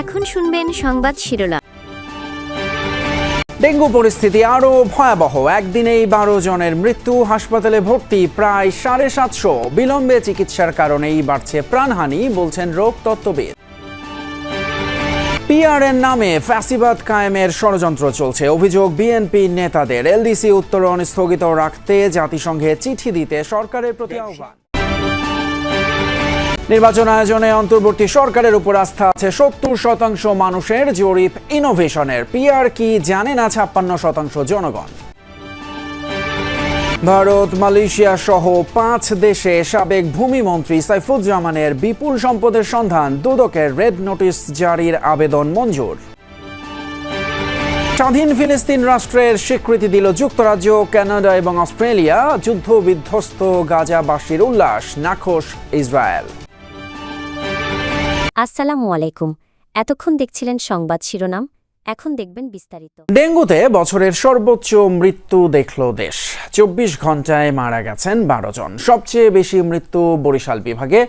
এখন শুনবেন সংবাদ শিরোনাম। ডেঙ্গু পরিস্থিতি আরও ভয়াবহ। একদিনেই 12 জনের মৃত্যু, হাসপাতালে ভর্তি প্রায় 750। বিলম্বে চিকিৎসার কারণেই বাড়ছে প্রাণহানি, বলছেন রোগ তত্ত্ববিদ। পিআরএন নামে ফ্যাসিবাদ কায়েমের ষড়যন্ত্র চলছে, অভিযোগ বিএনপি নেতাদের। এলডিসি উত্তোলন স্থগিত রাখতে জাতিসংঘে চিঠি দিতে সরকারের প্রতি আহ্বান। নির্বাচন আয়োজনে অন্তর্বর্তী সরকারের উপর আস্থা আছে 70% মানুষের, জরিপ ইনোভেশনের। পিআর কি জানে না 56% জনগণ। ভারত, মালয়েশিয়া সহ 5 দেশে সাবেক ভূমিমন্ত্রী সাইফুজ্জামানের বিপুল সম্পদের সন্ধান। দুদকের রেড নোটিশ জারির আবেদন মঞ্জুর। স্বাধীন ফিলিস্তিন রাষ্ট্রের স্বীকৃতি দিল যুক্তরাজ্য, কানাডা এবং অস্ট্রেলিয়া। যুদ্ধ বিধ্বস্ত গাজাবাসীর উল্লাস, নাখোশ ইসরায়েল। আসসালামু আলাইকুম। এতক্ষণ দেখছিলেন সংবাদ শিরোনাম, এখন দেখবেন বিস্তারিত। ডেঙ্গুতে বছরের সর্বোচ্চ মৃত্যু দেখল দেশ। 24 ঘন্টায় মারা গেছেন 12 জন। সবচেয়ে বেশি মৃত্যু বরিশাল বিভাগে।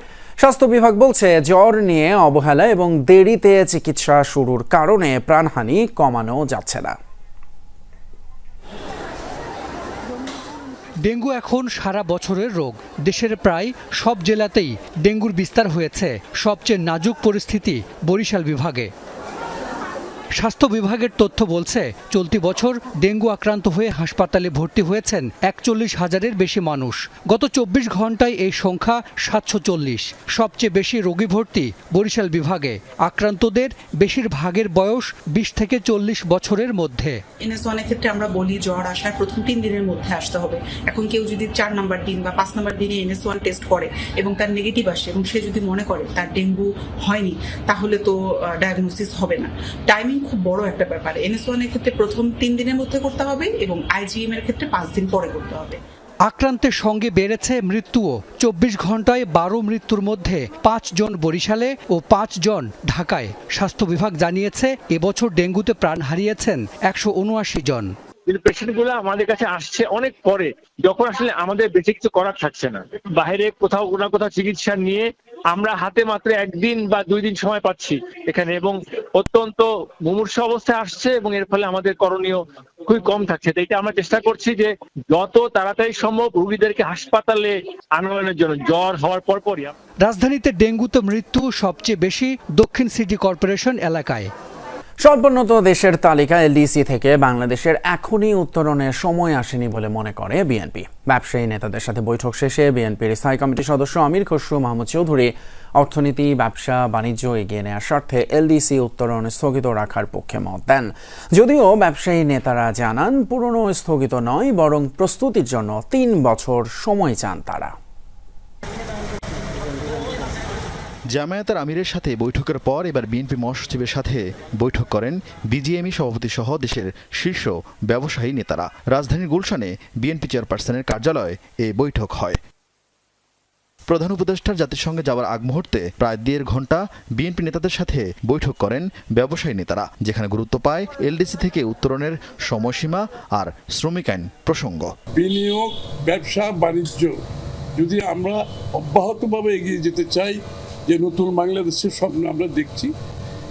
স্বাস্থ্য বিভাগ বলছে, জ্বর নিয়ে অবহেলা এবং দেরিতে চিকিৎসা শুরুর কারণে প্রাণহানি কমানো যাচ্ছে না। ডেঙ্গু এখন সারা বছরের রোগ। দেশের প্রায় সব জেলাতেই ডেঙ্গুর বিস্তার হয়েছে। সবচেয়ে নাজুক পরিস্থিতি বরিশাল বিভাগে। স্বাস্থ্য বিভাগের তথ্য বলছে, চলতি বছর ডেঙ্গু আক্রান্ত হয়ে হাসপাতালে ভর্তি হয়েছেন 41,000-এর বেশি মানুষ। গত 24 ঘন্টায় এই সংখ্যা 740। সবচেয়ে বেশি রোগী ভর্তি বরিশাল বিভাগে। আক্রান্তদের বেশিরভাগের বয়স 20 থেকে 40 বছরের মধ্যে। NS1 ক্ষেত্রে আমরা বলি জ্বর আসার প্রথম 3 দিনের মধ্যে আসতে হবে। এখন কেউ যদি 4 নাম্বার দিন বা 5 নাম্বার দিনে NS1 টেস্ট করে এবং তার নেগেটিভ আসে এবং সে যদি মনে করে তার ডেঙ্গু হয়নি, তাহলে তো ডায়াগনোসিস হবে না। টাইমিং খুব বড় একটা ব্যাপার। NS1 এর ক্ষেত্রে প্রথম 3 দিনের মধ্যে করতে হবে এবং IgM এর ক্ষেত্রে 5 দিন পরে করতে হবে। আক্রান্তের সঙ্গে বেড়েছে মৃত্যুও। 24 ঘন্টায় 12 মৃত্যুর মধ্যে 5 জন বরিশালে ও 5 জন ঢাকায়। স্বাস্থ্য বিভাগ জানিয়েছে, এবছর ডেঙ্গুতে প্রাণ হারিয়েছেন 179 জন। পেশেন্টগুলো আমাদের কাছে আসছে অনেক পরে, যখন আসলে আমাদের বেশি কিছু করার থাকছে না। বাইরে কোথাও না কোথাও চিকিৎসা নিয়ে আমরা হাতে মাত্র 1 দিন বা 2 দিন সময় পাচ্ছি এখানে, এবং অত্যন্ত মুমূর্ষু অবস্থায় আসছে এবং এর ফলে আমাদের করণীয় খুবই কম থাকছে। এটা আমরা চেষ্টা করছি যে যত তাড়াতাড়ি সম্ভব রোগীদেরকে হাসপাতালে আনানোর জন্য, জ্বর হওয়ার পরপরই। রাজধানীতে ডেঙ্গুতে মৃত্যু সবচেয়ে বেশি দক্ষিণ সিটি কর্পোরেশন এলাকায়। স্বল্পোন্নত দেশের তালিকায় এলডিসি থেকে বাংলাদেশের এখনই উত্তরণের সময় আসেনি বলে মনে করে বিএনপি। ব্যবসায়ী নেতাদের সাথে বৈঠক শেষে বিএনপির স্থায়ী কমিটির সদস্য আমির খসরু মাহমুদ চৌধুরী অর্থনীতি, ব্যবসা বাণিজ্য এগিয়ে নেওয়ার স্বার্থে এলডিসি উত্তরণ স্থগিত রাখার পক্ষে মত দেন। যদিও ব্যবসায়ী নেতারা জানান, পুরনো স্থগিত নয়, বরং প্রস্তুতির জন্য 3 বছর সময় চান তারা। জামায়াতের আমিরের সাথে বৈঠকের পর এবার বিএনপি মহাসচিবের সাথে বৈঠক করেন বিজিএমই সভাপতি সহ দেশের শীর্ষ ব্যবসায়ী নেতারা। রাজধানীর গুলশানে বিএনপি চেয়ারপারসনের কার্যালয়ে এই বৈঠক হয়। প্রধান উপদেষ্টার জাতিসংঘে যাওয়ার আগ মুহূর্তে প্রায় 1.5 ঘন্টা বিএনপি নেতাদের সাথে বৈঠক করেন ব্যবসায়ী নেতারা, যেখানে গুরুত্ব পায় এলডিসি থেকে উত্তরণের সময়সীমা আর শ্রমিক আইন প্রসঙ্গ। বিনিয়োগ, ব্যবসা বাণিজ্য যদি আমরা অব্যাহতভাবে এগিয়ে যেতে চাই, যে নতুন বাংলাদেশের স্বপ্ন আমরা দেখছি,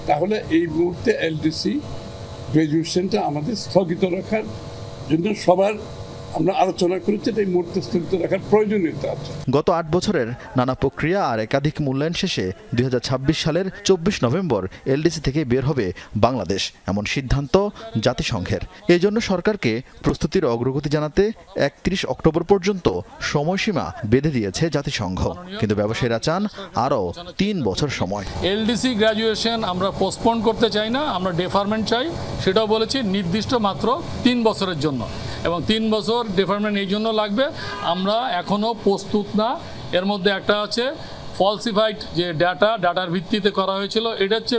তাহলে এই মুহূর্তে এলডিসি গ্র্যাজুয়েশনটা আমাদের স্থগিত রাখার জন্য সবার আমরা আলোচনা করেছি। এই মুহূর্তে স্থগিত রাখার প্রয়োজনীয়তা আছে। গত 8 বছরের নানা প্রক্রিয়া আর একাধিক মূল্যায়ন শেষে 2026 সালের 24 নভেম্বর এলডিসি থেকে বের হবে বাংলাদেশ, এমন সিদ্ধান্ত জাতিসংঘের। এই জন্য সরকারকে প্রস্তুতির অগ্রগতি জানাতে 31 অক্টোবর পর্যন্ত সময়সীমা বেঁধে দিয়েছে জাতিসংঘ। কিন্তু ব্যবসায়ীরা চান আরও 3 বছর সময়। এলডিসি গ্র্যাজুয়েশন আমরা পোস্টপোন করতে চাই না, আমরা ডেফারমেন্ট চাই। সেটাও বলেছি, নির্দিষ্ট মাত্র 3 বছরের জন্য, এবং 3 বছর ডেফারমেন্ট এই জন্য লাগবে, আমরা এখনও প্রস্তুত না। এর মধ্যে একটা আছে ফলসিফাইড যে ডাটার ভিত্তিতে করা হয়েছিল, এটা হচ্ছে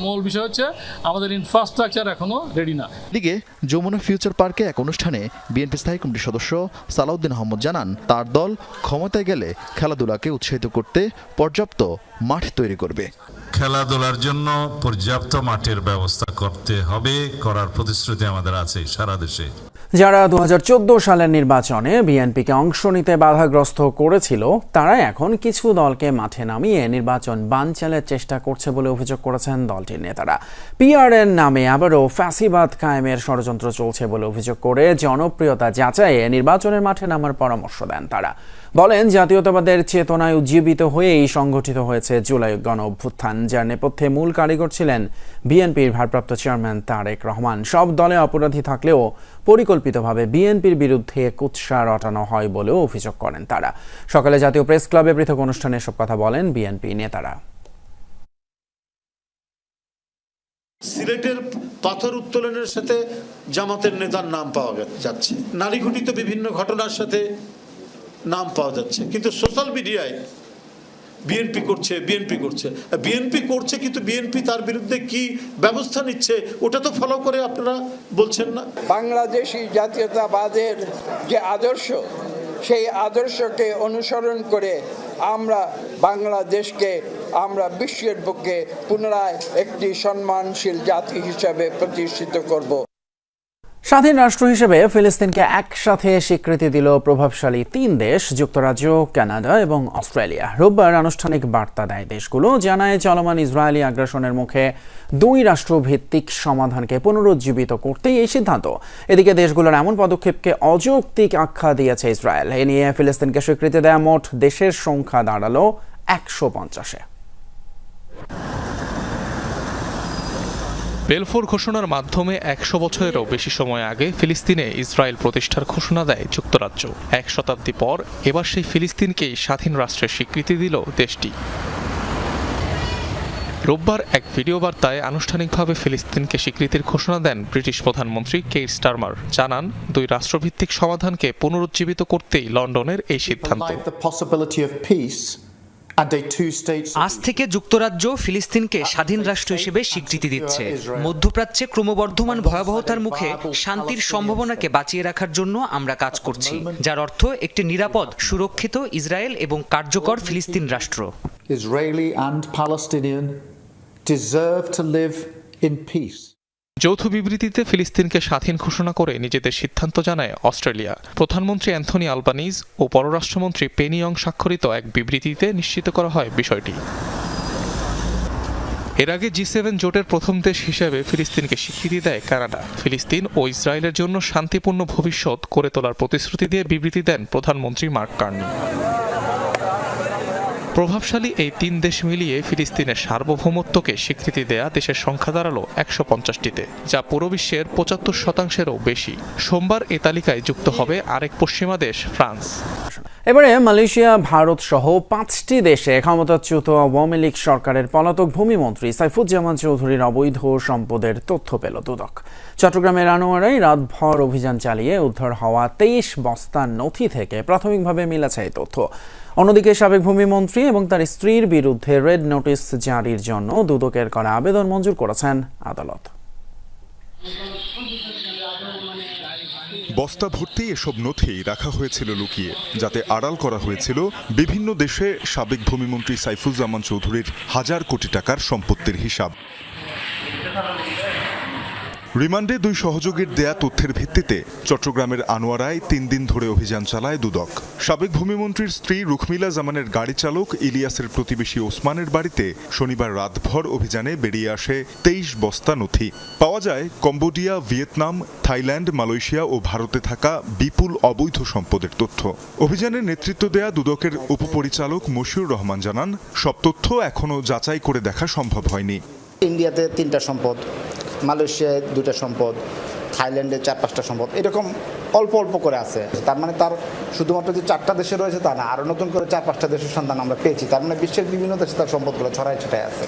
মূল বিষয় হচ্ছে আমাদের ইনফ্রাস্ট্রাকচার এখনো রেডি না। এদিকে যমুনা ফিউচার পার্কে এক অনুষ্ঠানে বিএনপি স্থায়ী কমিটির সদস্য সালাউদ্দিন আহমদ জানান, তার দল ক্ষমতায় গেলে খেলাধুলাকে উৎসাহিত করতে পর্যাপ্ত মাঠ তৈরি করবে। খেলাধুলার জন্য পর্যাপ্ত মাঠের ব্যবস্থা করতে হবে, করার প্রতিশ্রুতি আমাদের আছে সারা দেশে। যারা 2014 সালের নির্বাচনে বিএনপিকে অংশ নিতে বাধাগ্রস্ত করেছিল তারা এখন কিছু দলকে মাঠে নামিয়ে নির্বাচন বানচালের চেষ্টা করছে বলে অভিযোগ করেছেন দলটির নেতারা। পিআরএন নামে আবারও ফ্যাসিবাদ কায়েমের ষড়যন্ত্র চলছে বলে অভিযোগ করে জনপ্রিয়তা যাচাইয়ে নির্বাচনের মাঠে নামার পরামর্শ দেন তারা। বলেন, জাতীয়তাবাদের চেতনায় উজ্জীবিত হয়েই সংগঠিত হয়েছে জুলাই গণ অভ্যুত্থান, যার নেপথ্যে মূল কারিগর ছিলেন বিএনপির ভারপ্রাপ্ত চেয়ারম্যান তারেক রহমান। সব দলে অপরাধী থাকলেও পরিকল্পিতভাবে বিএনপির বিরুদ্ধে কুৎসা রটানো হয় বলেও অভিযোগ করেন তারা। সকালে জাতীয় প্রেস ক্লাবে পৃথক অনুষ্ঠানে এসব কথা বলেন বিএনপি নেতারা। সিলেটের পাথর উত্তোলনের সাথে জামাতের নেতার নাম পাওয়া যাচ্ছে, নারী ঘটিত বিভিন্ন ঘটনার সাথে নাম পাওয়া যাচ্ছে, কিন্তু সোশ্যাল মিডিয়ায় বিএনপি করছে কিন্তু বিএনপি তার বিরুদ্ধে কি ব্যবস্থা নিচ্ছে ওটা তো ফলো করে আপনারা বলছেন না। বাংলাদেশি জাতীয়তাবাদের যে আদর্শ, সেই আদর্শকে অনুসরণ করে আমরা বাংলাদেশকে বিশ্বের বুকে পুনরায় একটি সম্মানশীল জাতি হিসাবে প্রতিষ্ঠিত করব। স্বাধীন রাষ্ট্র হিসেবে ফিলিস্তিনকে একসাথে স্বীকৃতি দিল প্রভাবশালী 3 দেশ, যুক্তরাজ্য, কানাডা এবং অস্ট্রেলিয়া। রোববার আনুষ্ঠানিক বার্তা দেয় দেশগুলো, জানায় চলমান ইসরায়েলি আগ্রাসনের মুখে 2 রাষ্ট্রভিত্তিক সমাধানকে পুনরুজ্জীবিত করতেই এই সিদ্ধান্ত। এদিকে দেশগুলোর এমন পদক্ষেপকে অযৌক্তিক আখ্যা দিয়েছে ইসরায়েল। এ নিয়ে ফিলিস্তিনকে স্বীকৃতি দেয়া মোট দেশের সংখ্যা দাঁড়ালো 150-এ। বেলফোর ঘোষণার মাধ্যমে 100 বছরেরও বেশি সময় আগে ফিলিস্তিনে ইসরায়েল প্রতিষ্ঠার ঘোষণা দেয় যুক্তরাজ্য। 1 শতাব্দী পর এবার সেই ফিলিস্তিনকেই স্বাধীন রাষ্ট্রের স্বীকৃতি দিল দেশটি। রোববার এক ভিডিও বার্তায় আনুষ্ঠানিকভাবে ফিলিস্তিনকে স্বীকৃতির ঘোষণা দেন ব্রিটিশ প্রধানমন্ত্রী কেইর স্টারমার। জানান, 2 রাষ্ট্রভিত্তিক সমাধানকে পুনরুজ্জীবিত করতেই লন্ডনের এই সিদ্ধান্ত। আজ থেকে যুক্তরাজ্য ফিলিস্তিনকে স্বাধীন রাষ্ট্র হিসেবে স্বীকৃতি দিচ্ছে। মধ্যপ্রাচ্যে ক্রমবর্ধমান ভয়াবহতার মুখে শান্তির সম্ভাবনাকে বাঁচিয়ে রাখার জন্য আমরা কাজ করছি, যার অর্থ একটি নিরাপদ, সুরক্ষিত ইসরায়েল এবং কার্যকর ফিলিস্তিন রাষ্ট্র। Israeli and Palestinian deserve to live in peace. যৌথ বিবৃতিতে ফিলিস্তিনকে স্বাধীন ঘোষণা করে নিজেদের সিদ্ধান্ত জানায় অস্ট্রেলিয়া। প্রধানমন্ত্রী অ্যান্থনি আলবানিজ ও পররাষ্ট্রমন্ত্রী পেনি ইয়ং স্বাক্ষরিত এক বিবৃতিতে নিশ্চিত করা হয় বিষয়টি। এর আগে G7 জোটের প্রথম দেশ হিসেবে ফিলিস্তিনকে স্বীকৃতি দেয় কানাডা। ফিলিস্তিন ও ইসরায়েলের জন্য শান্তিপূর্ণ ভবিষ্যৎ করে তোলার প্রতিশ্রুতি দিয়ে বিবৃতি দেন প্রধানমন্ত্রী মার্ক কার্নি। প্রভাবশালী এই 3 দেশ মিলিয়ে ফিলিস্তিনের সার্বভৌমত্বকে স্বীকৃতি দেয়া দেশের সংখ্যা দাঁড়ালো 150টিতে, যা পুরো বিশ্বের 75%-এরও বেশি। সোমবার এ তালিকায় যুক্ত হবে আরেক পশ্চিমা দেশ, ফ্রান্স। এবারে মালয়েশিয়া, ভারত সহ 5টি দেশে ক্ষমতাচ্যুত আওয়ামী লীগ সরকারের পলাতক ভূমিমন্ত্রী সাইফুজ্জামান চৌধুরীর অবৈধ সম্পদের তথ্য পেল দুদক। চট্টগ্রামের আনোয়ারায় রাতভর অভিযান চালিয়ে উদ্ধার হওয়া 23 বস্তা নথি থেকে প্রাথমিকভাবে মিলেছে এই তথ্য। অন্যদিকে সাবেক ভূমিমন্ত্রী এবং তার স্ত্রীর বিরুদ্ধে রেড নোটিশ জারির জন্য দুদকের করা আবেদন মঞ্জুর করেছেন আদালত। বস্তা ভর্তি এসব নথি রাখা হয়েছিল লুকিয়ে, যাতে আড়াল করা হয়েছিল বিভিন্ন দেশে সাবেক ভূমিমন্ত্রী সাইফুজ্জামান চৌধুরীর হাজার কোটি টাকার সম্পত্তির হিসাব। রিমান্ডে 2 সহযোগীর দেয়া তথ্যের ভিত্তিতে চট্টগ্রামের আনোয়ারায় 3 দিন ধরে অভিযান চালায় দুদক। সাবেক ভূমিমন্ত্রীর স্ত্রী রুখমিলা জামানের গাড়ি চালক ইলিয়াসের প্রতিবেশী ওসমানের বাড়িতে শনিবার রাতভর অভিযানে বেরিয়ে আসে 23 বস্তা নথি। পাওয়া যায় কম্বোডিয়া, ভিয়েতনাম, থাইল্যান্ড, মালয়েশিয়া ও ভারতে থাকা বিপুল অবৈধ সম্পদের তথ্য। অভিযানের নেতৃত্ব দেয়া দুদকের উপপরিচালক মশিউর রহমান জানান, সব তথ্য এখনও যাচাই করে দেখা সম্ভব হয়নি। ইন্ডিয়াতে 3টা সম্পদ, মালয়েশিয়ায় 2টা সম্পদ, থাইল্যান্ডে 4-5টা সম্পদ, এরকম অল্প অল্প করে আছে। তার মানে তার শুধুমাত্র যে 4টা দেশে রয়েছে তা না, আরও নতুন করে 4-5টা দেশের সন্ধান আমরা পেয়েছি। তার মানে বিশ্বের বিভিন্ন দেশে তার সম্পদগুলো ছড়ায় ছিটায় আছে।